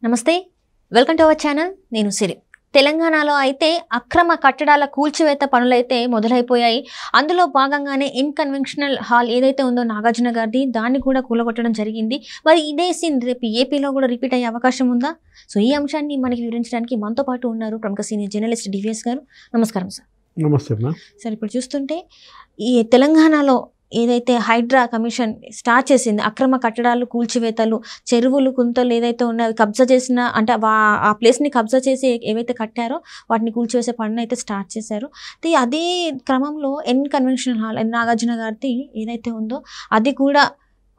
నమస్తే welcome to our channel నేను సిరి తెలంగాణలో అయితే అక్రమ కట్టడాల కూల్చివేత పనులైతే మొదలైపోయాయి. అందులో భాగంగానే ఇన్కన్వెన్షనల్ హాల్ ఏదైతే ఉందో నాగార్జున గారిది దాన్ని కూడా కూలగొట్టడం జరిగింది. మరి ఇదే సీన్ రేపు ఏపీలో కూడా రిపీట్ అయ్యే అవకాశం ఉందా? సో ఈ అంశాన్ని మనకి వివరించడానికి మనతో పాటు ఉన్నారు ప్రముఖ సీనియర్ జర్నలిస్ట్ డివిఎస్ గారు. నమస్కారం సార్. నమస్తే. సార్ ఇప్పుడు చూస్తుంటే ఈ తెలంగాణలో ఏదైతే హైడ్రా కమిషన్ స్టార్ట్ చేసింది అక్రమ కట్టడాలు కూల్చివేతలు చెరువులు కుంతలు ఏదైతే ఉన్నాయో కబ్జా చేసిన అంటే ఆ ప్లేస్ని కబ్జా చేసి ఏవైతే కట్టారో వాటిని కూల్చివేసే పనులు అయితే స్టార్ట్ చేశారు. అదే క్రమంలో ఇన్కన్వెన్షనల్ హాల్ నాగార్జున గారిది ఏదైతే ఉందో అది కూడా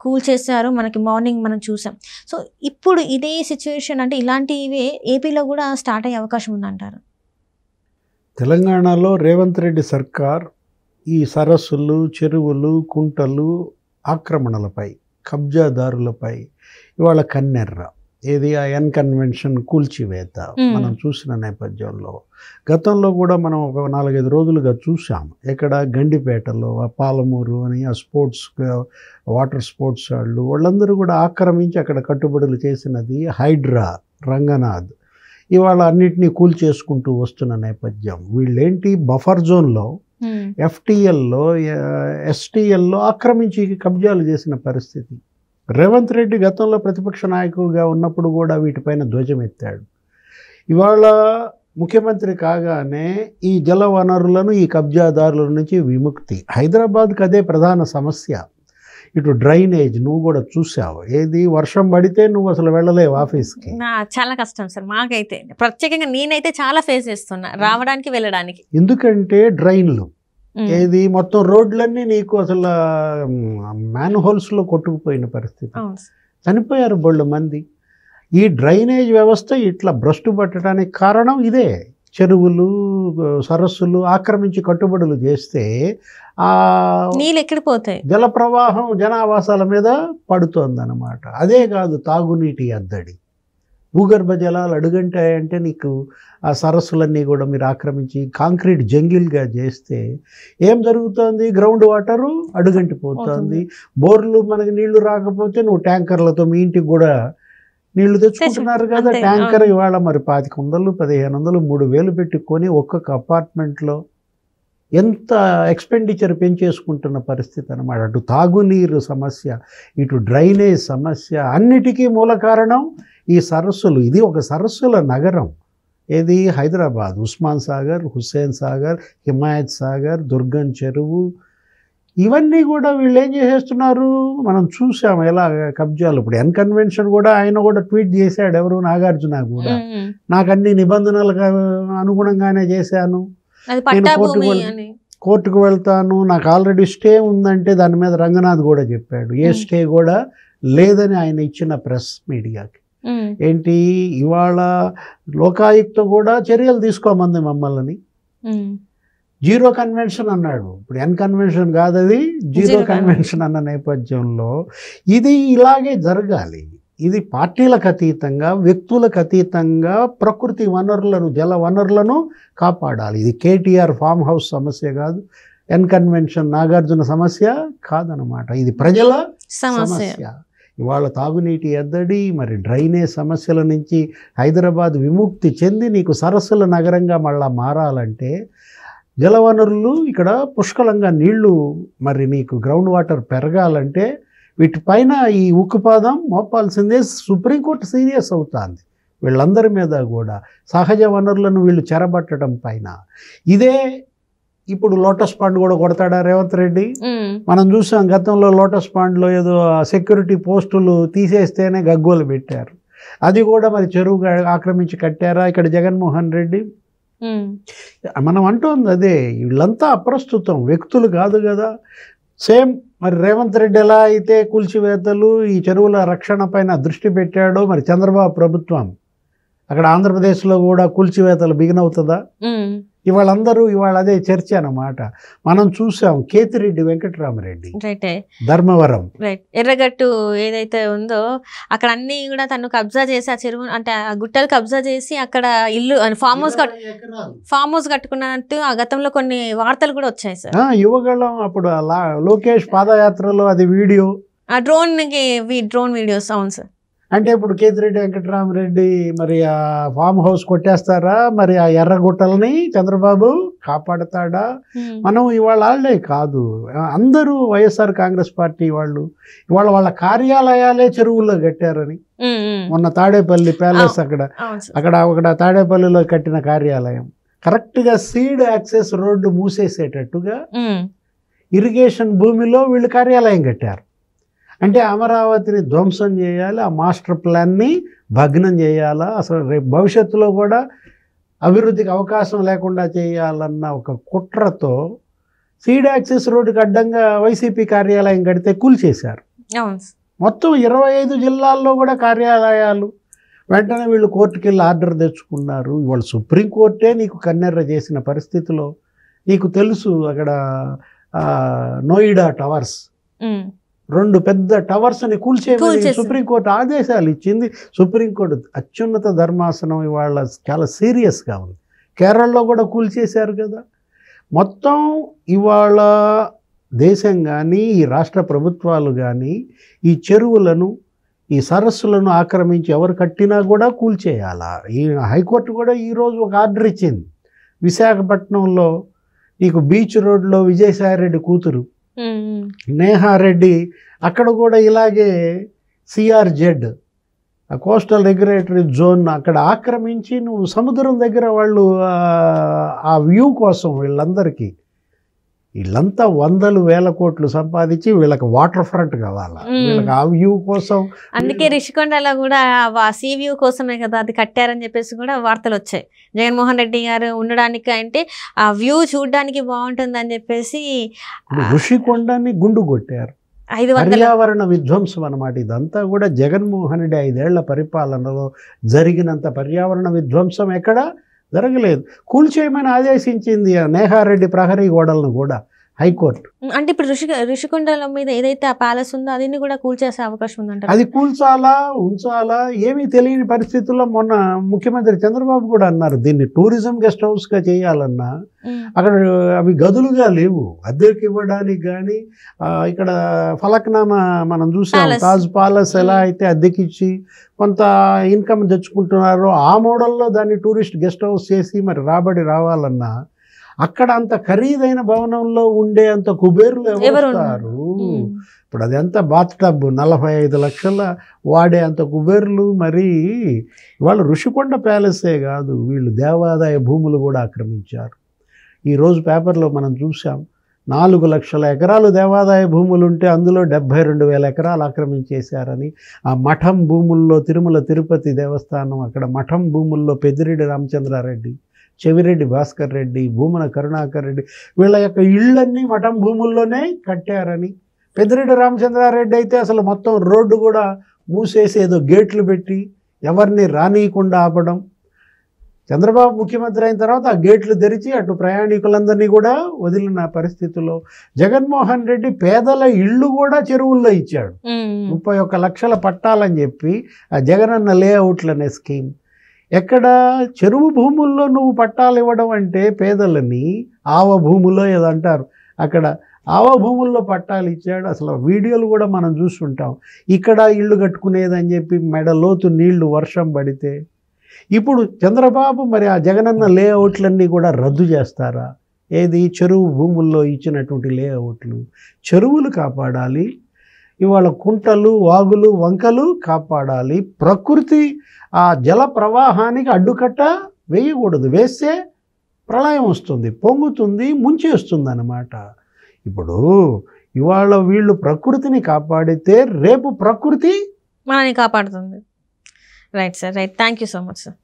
కూల్చేశారు. మనకి మార్నింగ్ మనం చూసాం. సో ఇప్పుడు ఇదే సిచ్యువేషన్ అంటే ఇలాంటివి ఏపీలో కూడా స్టార్ట్ అయ్యే అవకాశం ఉందంటారు? తెలంగాణలో రేవంత్ రెడ్డి సర్కార్ ఈ సరస్సులు, చెరువులు, కుంటలు ఆక్రమణలపై, కబ్జాదారులపై ఇవాళ కన్నెర్ర ఏది ఆ ఎన్కన్వెన్షన్ కూల్చివేత మనం చూసిన నేపథ్యంలో గతంలో కూడా మనం ఒక 4-5 రోజులుగా చూసాం. ఇక్కడ గండిపేటలో పాలమూరు అని ఆ స్పోర్ట్స్ వాటర్ స్పోర్ట్స్ వాళ్ళందరూ కూడా ఆక్రమించి అక్కడ కట్టుబడులు చేసినది హైడ్రా, రంగనాథ్. ఇవాళ అన్నిటినీ కూల్చేసుకుంటూ వస్తున్న నేపథ్యం. వీళ్ళేంటి బఫర్ జోన్లో ఎఫ్టీఎల్లో, ఎస్టీఎల్లో ఆక్రమించి కబ్జాలు చేసిన పరిస్థితి. రేవంత్ రెడ్డి గతంలో ప్రతిపక్ష నాయకుడిగా ఉన్నప్పుడు కూడా వీటిపైన ధ్వజం ఎత్తాడు. ఇవాళ ముఖ్యమంత్రి కాగానే ఈ జల వనరులను ఈ కబ్జాదారుల నుంచి విముక్తి. హైదరాబాద్కి అదే ప్రధాన సమస్య. ఇటు డ్రైనేజ్ నువ్వు కూడా చూసావు. ఏది వర్షం పడితే నువ్వు అసలు వెళ్ళలేవు ఆఫీస్కి. చాలా కష్టం సార్. మాకైతే ప్రత్యేకంగా నేనైతే చాలా ఫేస్ చేస్తున్నా రావడానికి వెళ్ళడానికి. ఎందుకంటే డ్రైన్లు ఏది మొత్తం రోడ్లన్నీ నీకు అసలు మ్యాన్ హోల్స్లో కొట్టుకుపోయిన పరిస్థితి. చనిపోయారు బోళ్ళ మంది. ఈ డ్రైనేజ్ వ్యవస్థ ఇట్లా భ్రష్టు పట్టడానికి కారణం ఇదే. చెరువులు, సరస్సులు ఆక్రమించి కట్టుబడులు చేస్తే ఆ నీళ్ళు ఎక్కడిపోతాయి, జల ప్రవాహం జనావాసాల మీద పడుతోందన్నమాట. అదే కాదు తాగునీటి అద్దడి, భూగర్భ జలాలు అడుగంటాయంటే నీకు ఆ సరస్సులన్నీ కూడా మీరు ఆక్రమించి కాంక్రీట్ జంగిల్గా చేస్తే ఏం జరుగుతోంది? గ్రౌండ్ వాటరు అడుగంటిపోతుంది. బోర్లు మనకి నీళ్లు రాకపోతే నువ్వు ట్యాంకర్లతో మీ ఇంటికి కూడా నీళ్లు తెచ్చుకుంటున్నారు కదా. ట్యాంకర్ ఇవాళ మరి 2500, 1500, 3000 పెట్టుకొని ఒక్కొక్క అపార్ట్మెంట్లో ఎంత ఎక్స్పెండిచర్ పెంచేసుకుంటున్న పరిస్థితి అన్నమాట. అటు తాగునీరు సమస్య, ఇటు డ్రైనేజ్ సమస్య, అన్నిటికీ మూల కారణం ఈ సరస్సులు. ఇది ఒక సరస్సుల నగరం. ఏది హైదరాబాద్, ఉస్మాన్ సాగర్, హుస్సేన్ సాగర్, హిమాయత్ సాగర్, దుర్గం చెరువు, ఇవన్నీ కూడా వీళ్ళు ఏం చేసేస్తున్నారు మనం చూసాము ఎలా కబ్జాలు. ఇప్పుడు ఎన్కన్వెన్షన్ కూడా ఆయన కూడా ట్వీట్ చేశాడు, ఎవరు నాగార్జున కూడా, నాకు అన్ని నిబంధనలకు అనుగుణంగానే చేశాను, నేను కోర్టుకు వెళ్తాను, నాకు ఆల్రెడీ స్టే ఉందంటే దాని మీద రంగనాథ్ కూడా చెప్పాడు. ఏ స్టే కూడా లేదని ఆయన ఇచ్చిన ప్రెస్ మీడియాకి. ఏంటి ఇవాళ లోకాయుక్త కూడా చర్యలు తీసుకోమంది మమ్మల్ని. జీరో కన్వెన్షన్ అన్నాడు. ఇప్పుడు ఎన్కన్వెన్షన్ కాదు, అది జీరో కన్వెన్షన్ అన్న నేపథ్యంలో ఇది ఇలాగే జరగాలి. ఇది పార్టీలకు అతీతంగా, వ్యక్తులకు అతీతంగా ప్రకృతి వనరులను, జల వనరులను కాపాడాలి. ఇది కేటీఆర్ ఫామ్ హౌస్ సమస్య కాదు, ఎన్కన్వెన్షన్ నాగార్జున సమస్య కాదనమాట. ఇది ప్రజల సమస్య. ఇవాళ తాగునీటి ఎద్దడి, మరి డ్రైనేజ్ సమస్యల నుంచి హైదరాబాద్ విముక్తి చెంది నీకు సరస్సుల నగరంగా మళ్ళా మారాలంటే జలవనరులు ఇక్కడ పుష్కలంగా నీళ్లు, మరి నీకు గ్రౌండ్ వాటర్ పెరగాలంటే వీటిపైన ఈ ఉక్కుపాదం మోపాల్సిందే. సుప్రీంకోర్టు సీరియస్ అవుతుంది వీళ్ళందరి మీద కూడా. సహజ వనరులను వీళ్ళు చెరబట్టడం పైన ఇదే. ఇప్పుడు లోటస్ పాండ్ కూడా కొడతాడా రేవంత్ రెడ్డి? మనం చూసాం గతంలో లోటస్ పాండ్లో ఏదో సెక్యూరిటీ పోస్టులు తీసేస్తేనే గగ్గోలు పెట్టారు. అది కూడా మరి చెరువు ఆక్రమించి కట్టారా ఇక్కడ జగన్మోహన్ రెడ్డి? మనం అంటోంది అదే. వీళ్ళంతా అప్రస్తుతం వ్యక్తులు కాదు కదా. సేమ్ మరి రేవంత్ రెడ్డి ఎలా అయితే కూల్చివేతలు, ఈ చెరువుల రక్షణ పైన దృష్టి పెట్టాడో, మరి చంద్రబాబు ప్రభుత్వం అక్కడ ఆంధ్రప్రదేశ్లో కూడా కూల్చివేతలు బిగిన్ అవుతుందా? ఇవాళందరూ ఇవాళ అదే చర్చ అన్నమాట. మనం చూసాం కేతిరెడ్డి వెంకటరామరెడ్డి, ధర్మవరం, ఎర్రగట్టు ఏదైతే ఉందో అక్కడ అన్ని కూడా తను కబ్జా చేసి ఆ చెరువు అంటే ఆ గుట్టలు కబ్జా చేసి అక్కడ ఇల్లు ఫామ్ హౌస్ కట్టుకున్నట్టు ఆ గతంలో కొన్ని వార్తలు కూడా వచ్చాయి సార్. యువగళం అప్పుడు లోకేష్ పాదయాత్రలో అది వీడియో, డ్రోన్ వీడియోస్. అవును సార్. అంటే ఇప్పుడు కేతిరెడ్డి వెంకటరామరెడ్డి మరి ఆ ఫామ్ హౌస్ కొట్టేస్తారా, మరి ఆ ఎర్రగుట్టలని చంద్రబాబు కాపాడతాడా? మనం ఇవాళ వాళ్ళే కాదు, అందరూ వైఎస్ఆర్ కాంగ్రెస్ పార్టీ వాళ్ళు ఇవాళ వాళ్ళ కార్యాలయాలే చెరువుల్లో కట్టారని. మొన్న తాడేపల్లి ప్యాలెస్ అక్కడ తాడేపల్లిలో కట్టిన కార్యాలయం కరెక్ట్గా సీడ్ యాక్సెస్ రోడ్డు మూసేసేటట్టుగా ఇరిగేషన్ భూమిలో వీళ్ళు కార్యాలయం కట్టారు. అంటే అమరావతిని ధ్వంసం చేయాలి, ఆ మాస్టర్ ప్లాన్ని భగ్నం చేయాలా, అసలు రేపు భవిష్యత్తులో కూడా అభివృద్ధికి అవకాశం లేకుండా చేయాలన్న ఒక కుట్రతో సీడ్ యాక్సెస్ రోడ్డుకి అడ్డంగా వైసీపీ కార్యాలయం కడితే కూల్చేశారు. మొత్తం 25 జిల్లాల్లో కూడా కార్యాలయాలు. వెంటనే వీళ్ళు కోర్టుకి వెళ్ళి ఆర్డర్ తెచ్చుకున్నారు. ఇవాళ సుప్రీంకోర్టే నీకు కన్నెర్ర చేసిన పరిస్థితిలో నీకు తెలుసు, అక్కడ నోయిడా టవర్స్ 2 పెద్ద టవర్స్ని కూల్చేయమని సుప్రీంకోర్టు ఆదేశాలు ఇచ్చింది. సుప్రీంకోర్టు అత్యున్నత ధర్మాసనం ఇవాళ చాలా సీరియస్గా ఉంది. కేరళలో కూడా కూల్చేశారు కదా. మొత్తం ఇవాళ దేశం కానీ ఈ రాష్ట్ర ప్రభుత్వాలు కానీ ఈ చెరువులను ఈ సరస్సులను ఆక్రమించి ఎవరు కట్టినా కూడా కూల్చేయాలా. ఈ హైకోర్టు కూడా ఈరోజు ఒక ఆర్డర్ ఇచ్చింది. విశాఖపట్నంలో నీకు బీచ్ రోడ్లో విజయసాయిరెడ్డి కూతురు నేహారెడ్డి అక్కడ కూడా ఇలాగే సిఆర్జెడ్ కోస్టల్ రెగ్యులేటరీ జోన్ అక్కడ ఆక్రమించి నువ్వు సముద్రం దగ్గర వాళ్ళు ఆ వ్యూ కోసం వీళ్ళంతా 100,000 కోట్లు సంపాదించి వీళ్ళకి వాటర్ ఫ్రంట్ కావాలా, వీళ్ళకి ఆ వ్యూ కోసం. అందుకే రిషికొండలో కూడా సీ వ్యూ కోసమే కదా అది కట్టారని చెప్పేసి కూడా వార్తలు వచ్చాయి. జగన్మోహన్ రెడ్డి గారు ఉండడానికి అంటే ఆ వ్యూ చూడడానికి బాగుంటుంది అని చెప్పేసి ఋషికొండని గుండు కొట్టారు. పర్యావరణ విధ్వంసం అన్నమాట. ఇదంతా కూడా జగన్మోహన్ రెడ్డి 5 ఏళ్ల పరిపాలనలో జరిగినంత పర్యావరణ విధ్వంసం ఎక్కడ జరగలేదు. కూల్చేయమని ఆదేశించింది నేహారెడ్డి ప్రహరీ గోడలను కూడా హైకోర్టు. అంటే ఇప్పుడు ఋషికొండల మీద ఏదైతే ఆ ప్యాలెస్ ఉందో అది కూడా కూల్చేసే అవకాశం ఉందంట. అది కూల్చాలా ఉంచాలా ఏమీ తెలియని పరిస్థితుల్లో మొన్న ముఖ్యమంత్రి చంద్రబాబు కూడా అన్నారు దీన్ని టూరిజం గెస్ట్ హౌస్గా చేయాలన్నా అక్కడ అవి గదులుగా లేవు అద్దెకి ఇవ్వడానికి. కానీ ఇక్కడ ఫలక్నామా మనం చూసాం, తాజ్ ప్యాలెస్ ఎలా అయితే అద్దెకిచ్చి కొంత ఇన్కమ్ తెచ్చుకుంటున్నారో ఆ మోడల్లో దాన్ని టూరిస్ట్ గెస్ట్ హౌస్ చేసి మరి రాబడి రావాలన్నా అక్కడ అంత ఖరీదైన భవనంలో ఉండే అంత కుబేరులు ఎవరు వస్తారు? ఇప్పుడు అది ఎంత బాత్ టబ్ 45 లక్షల వాడే అంత కుబేరులు. మరి వాళ్ళు ఋషికొండ ప్యాలెసే కాదు, వీళ్ళు దేవాదాయ భూములు కూడా ఆక్రమించారు. ఈరోజు పేపర్లో మనం చూసాం 4 లక్షల ఎకరాలు దేవాదాయ భూములు ఉంటే అందులో 72,000 ఎకరాలు ఆక్రమించేశారని. ఆ మఠం భూముల్లో తిరుమల తిరుపతి దేవస్థానం అక్కడ మఠం భూముల్లో పెద్దిరెడ్డి రామచంద్రారెడ్డి, చెవిరెడ్డి భాస్కర్ రెడ్డి, భూమన కరుణాకర్ రెడ్డి వీళ్ళ యొక్క ఇళ్ళన్నీ మఠం భూముల్లోనే కట్టారని. పెద్దిరెడ్డి రామచంద్రారెడ్డి అయితే అసలు మొత్తం రోడ్డు కూడా మూసేసి ఏదో గేట్లు పెట్టి ఎవరిని రానియకుండా ఆపడం. చంద్రబాబు ముఖ్యమంత్రి అయిన తర్వాత ఆ గేట్లు తెరిచి అటు ప్రయాణికులందరినీ కూడా వదిలిన పరిస్థితుల్లో జగన్మోహన్ రెడ్డి పేదల ఇళ్ళు కూడా చెరువుల్లో ఇచ్చాడు. 31 లక్షల పట్టాలని చెప్పి ఆ జగనన్న లేఅవుట్లు అనే స్కీమ్. ఎక్కడ చెరువు భూముల్లో నువ్వు పట్టాలు ఇవ్వడం అంటే పేదలని ఆవ భూముల్లో ఏదో అంటారు, అక్కడ ఆవ భూముల్లో పట్టాలు ఇచ్చాడు. అసలు వీడియోలు కూడా మనం చూస్తుంటాం. ఇక్కడ ఇళ్ళు కట్టుకునేదని చెప్పి మెడలోతు నీళ్లు వర్షం పడితే. ఇప్పుడు చంద్రబాబు మరి ఆ జగనన్న లేఅవుట్లన్నీ కూడా రద్దు చేస్తారా? ఏది చెరువు భూముల్లో ఇచ్చినటువంటి లేఅవుట్లు. చెరువులు కాపాడాలి, ఇవాళ కుంటలు వాగులు వంకలు కాపాడాలి. ప్రకృతి ఆ జల ప్రవాహానికి అడ్డుకట్ట వేయకూడదు. వేస్తే ప్రళయం వస్తుంది, పొంగుతుంది, ముంచేస్తుంది అన్నమాట. ఇప్పుడు ఇవాళ వీళ్ళు ప్రకృతిని కాపాడితే రేపు ప్రకృతి మనని కాపాడుతుంది. Right sir, right. Thank you so much sir.